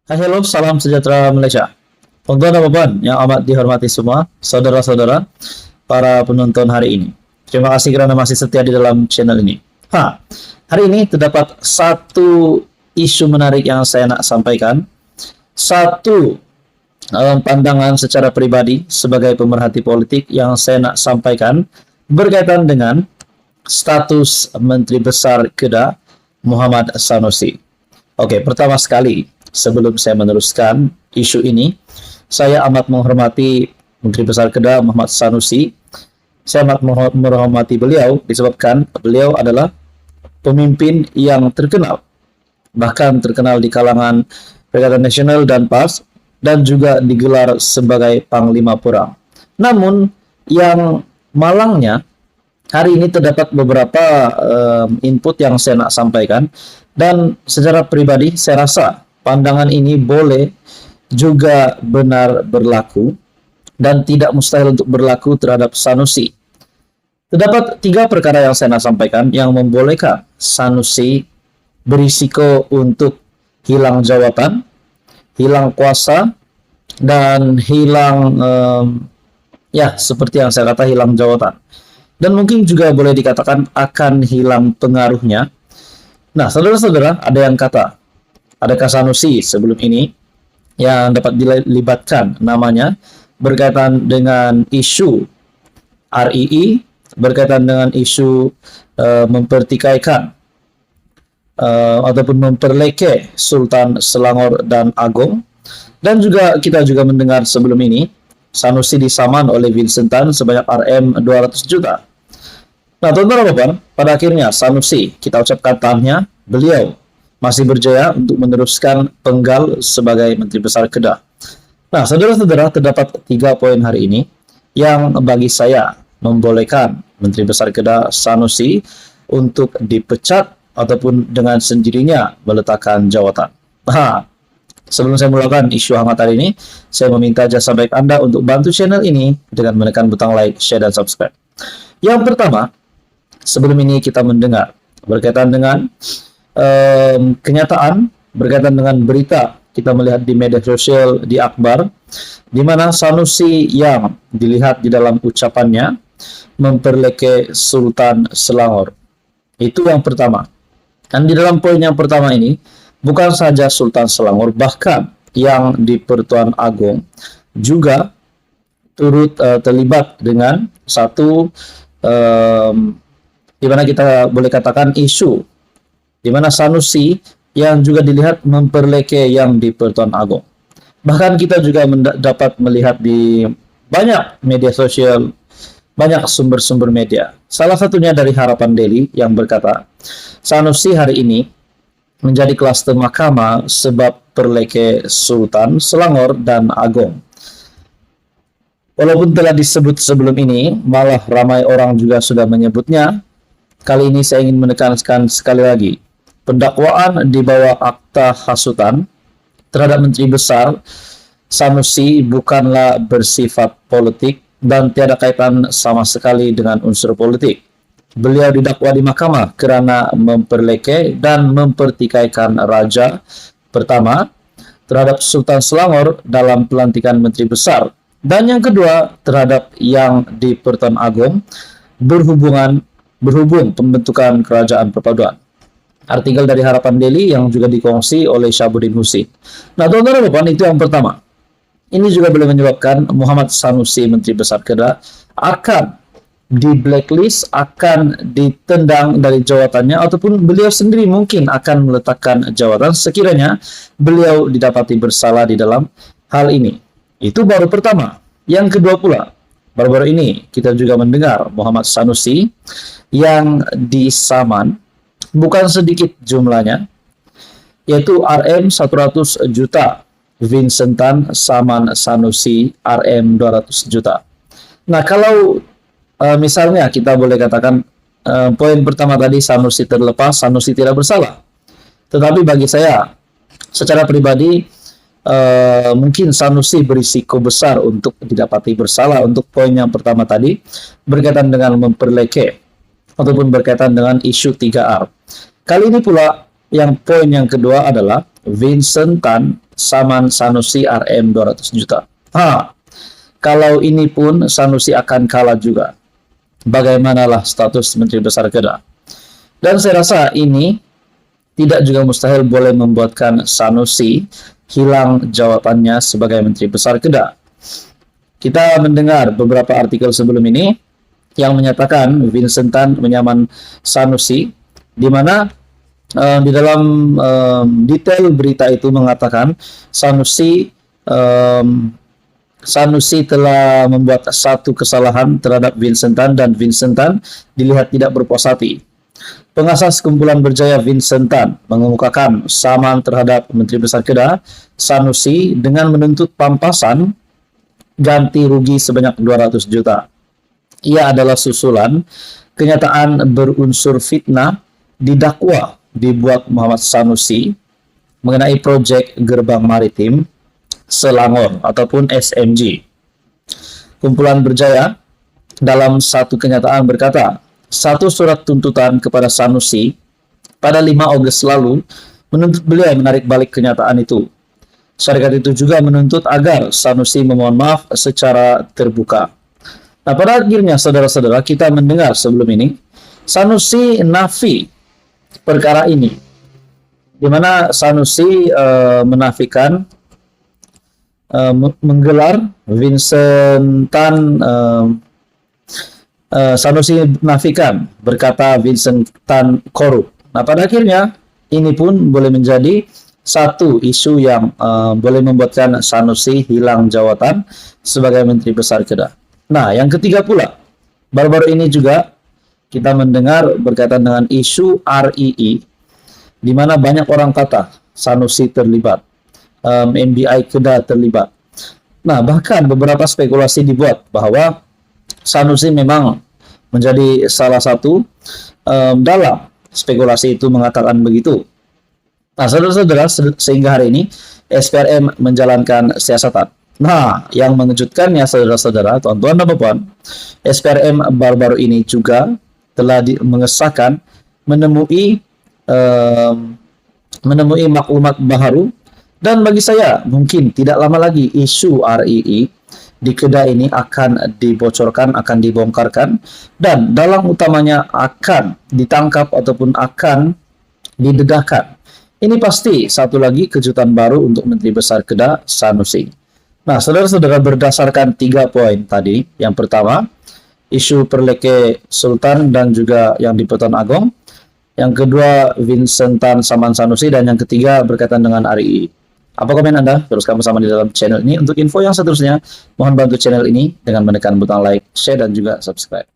Hai, hello, salam sejahtera Malaysia. Tuan-tuan dan puan yang amat dihormati semua, saudara-saudara, para penonton hari ini. Terima kasih kerana masih setia di dalam channel ini. Hari ini terdapat satu isu menarik yang saya nak sampaikan. Satu pandangan secara pribadi sebagai pemerhati politik yang saya nak sampaikan berkaitan dengan status Menteri Besar Kedah Muhammad Sanusi. Oke, pertama sekali, sebelum saya meneruskan isu ini, saya amat menghormati Menteri Besar Kedah Muhammad Sanusi. Saya amat menghormati beliau disebabkan beliau adalah pemimpin yang terkenal, bahkan terkenal di kalangan Perikatan Nasional dan PAS, dan juga digelar sebagai Panglima Perang. Namun, yang malangnya, hari ini terdapat beberapa input yang saya nak sampaikan, dan secara pribadi saya rasa pandangan ini boleh juga benar berlaku dan tidak mustahil untuk berlaku terhadap Sanusi. Terdapat 3 perkara yang saya nak sampaikan yang membolehkan Sanusi berisiko untuk hilang jawatan, hilang kuasa, dan hilang seperti yang saya kata, hilang jawatan. Dan mungkin juga boleh dikatakan akan hilang pengaruhnya. Nah, saudara-saudara, ada yang kata, adakah Sanusi sebelum ini yang dapat dilibatkan namanya berkaitan dengan isu RII, berkaitan dengan isu mempertikaikan ataupun memperleke Sultan Selangor dan Agong. Dan juga kita juga mendengar sebelum ini Sanusi disaman oleh Vincent Tan sebanyak RM 200 juta. Nah, tuan-tuan dan puan, pada akhirnya Sanusi, kita ucapkan tahniah, beliau masih berjaya untuk meneruskan penggal sebagai Menteri Besar Kedah. Nah, saudara-saudara, terdapat 3 poin hari ini yang bagi saya membolehkan Menteri Besar Kedah Sanusi untuk dipecat ataupun dengan sendirinya meletakkan jawatan. Sebelum saya mulakan isu hangat hari ini, saya meminta jasa baik Anda untuk bantu channel ini dengan menekan butang like, share, dan subscribe. Yang pertama, sebelum ini kita mendengar berkaitan dengan kenyataan, berkaitan dengan berita, kita melihat di media sosial, di akhbar, di mana Sanusi yang dilihat di dalam ucapannya memperleke Sultan Selangor. Itu yang pertama. Dan di dalam poin yang pertama ini, bukan saja Sultan Selangor, bahkan yang di Pertuan Agong juga turut terlibat dengan satu di mana kita boleh katakan isu di mana Sanusi yang juga dilihat memperleke yang di Pertuan Agong. Bahkan kita juga dapat melihat di banyak media sosial, banyak sumber-sumber media. Salah satunya dari Harapan Daily yang berkata, Sanusi hari ini menjadi klaster mahkamah sebab perleke Sultan Selangor dan Agong. Walaupun telah disebut sebelum ini, malah ramai orang juga sudah menyebutnya, kali ini saya ingin menekankan sekali lagi, pendakwaan di bawah akta hasutan terhadap Menteri Besar Sanusi bukanlah bersifat politik dan tiada kaitan sama sekali dengan unsur politik. Beliau didakwa di mahkamah kerana memperleke dan mempertikaikan raja pertama terhadap Sultan Selangor dalam pelantikan Menteri Besar, dan yang kedua terhadap yang di Pertuan Agong berhubung pembentukan kerajaan perpaduan. Artikel dari Harapan Daily yang juga dikongsi oleh Syabuddin Husin. Nah, tuan-tuan dan puan, itu yang pertama. Ini juga boleh menyebabkan Muhammad Sanusi, Menteri Besar Kedah, akan di blacklist, akan ditendang dari jawatannya, ataupun beliau sendiri mungkin akan meletakkan jawatan sekiranya beliau didapati bersalah di dalam hal ini. Itu baru pertama. Yang kedua pula, baru-baru ini kita juga mendengar Muhammad Sanusi yang disaman, bukan sedikit jumlahnya, yaitu RM 100 juta. Vincent Tan saman Sanusi RM 200 juta. Nah, kalau misalnya kita boleh katakan poin pertama tadi Sanusi terlepas, Sanusi tidak bersalah. Tetapi bagi saya, secara pribadi, mungkin Sanusi berisiko besar untuk didapati bersalah untuk poin yang pertama tadi, berkaitan dengan memperleke ataupun berkaitan dengan isu 3R. Kali ini pula yang poin yang kedua adalah Vincent Tan Saman Sanusi RM 200 juta. Kalau ini pun Sanusi akan kalah juga. Bagaimanalah status Menteri Besar Kedah? Dan saya rasa ini tidak juga mustahil boleh membuatkan Sanusi hilang jawabannya sebagai Menteri Besar Kedah. Kita mendengar beberapa artikel sebelum ini yang menyatakan Vincent Tan menyaman Sanusi, di mana di dalam detail berita itu mengatakan Sanusi telah membuat satu kesalahan terhadap Vincent Tan dan Vincent Tan dilihat tidak berpuas hati. Pengasas kumpulan berjaya Vincent Tan mengemukakan saman terhadap Menteri Besar Kedah Sanusi dengan menuntut pampasan ganti rugi sebanyak 200 juta. Ia adalah susulan kenyataan berunsur fitnah didakwa dibuat Muhammad Sanusi mengenai proyek gerbang maritim Selangor ataupun SMG. Kumpulan berjaya dalam satu kenyataan berkata, satu surat tuntutan kepada Sanusi pada 5 Agustus lalu menuntut beliau menarik balik kenyataan itu. Syarikat itu juga menuntut agar Sanusi memohon maaf secara terbuka. Nah, pada akhirnya saudara-saudara, kita mendengar sebelum ini Sanusi nafi perkara ini, di mana Sanusi menafikan menggelar Vincent Tan. Sanusi menafikan berkata Vincent Tan korup. Nah, pada akhirnya ini pun boleh menjadi satu isu yang boleh membuatkan Sanusi hilang jawatan sebagai Menteri Besar Kedah. Nah, yang ketiga pula, baru-baru ini juga kita mendengar berkaitan dengan isu RII, di mana banyak orang kata Sanusi terlibat, MBI Kedah terlibat. Nah, bahkan beberapa spekulasi dibuat bahwa Sanusi memang menjadi salah satu dalam spekulasi itu mengatakan begitu. Nah, saudara-saudara, sehingga hari ini SPRM menjalankan siasatan. Nah, yang mengejutkannya saudara-saudara, tuan-tuan dan puan, SPRM baru-baru ini juga telah mengesahkan menemui maklumat baru, dan bagi saya mungkin tidak lama lagi isu RII di Kedah ini akan dibocorkan, akan dibongkarkan, dan dalang utamanya akan ditangkap ataupun akan didedahkan. Ini pasti satu lagi kejutan baru untuk Menteri Besar Kedah Sanusi. Nah, saudara-saudara, berdasarkan 3 poin tadi, yang pertama isu Perleke Sultan dan juga yang di Peton Agong, yang kedua Vincent Tan Saman Sanusi, dan yang ketiga berkaitan dengan RII. Apa komen Anda? Teruskan bersama di dalam channel ini. Untuk info yang seterusnya, mohon bantu channel ini dengan menekan butang like, share, dan juga subscribe.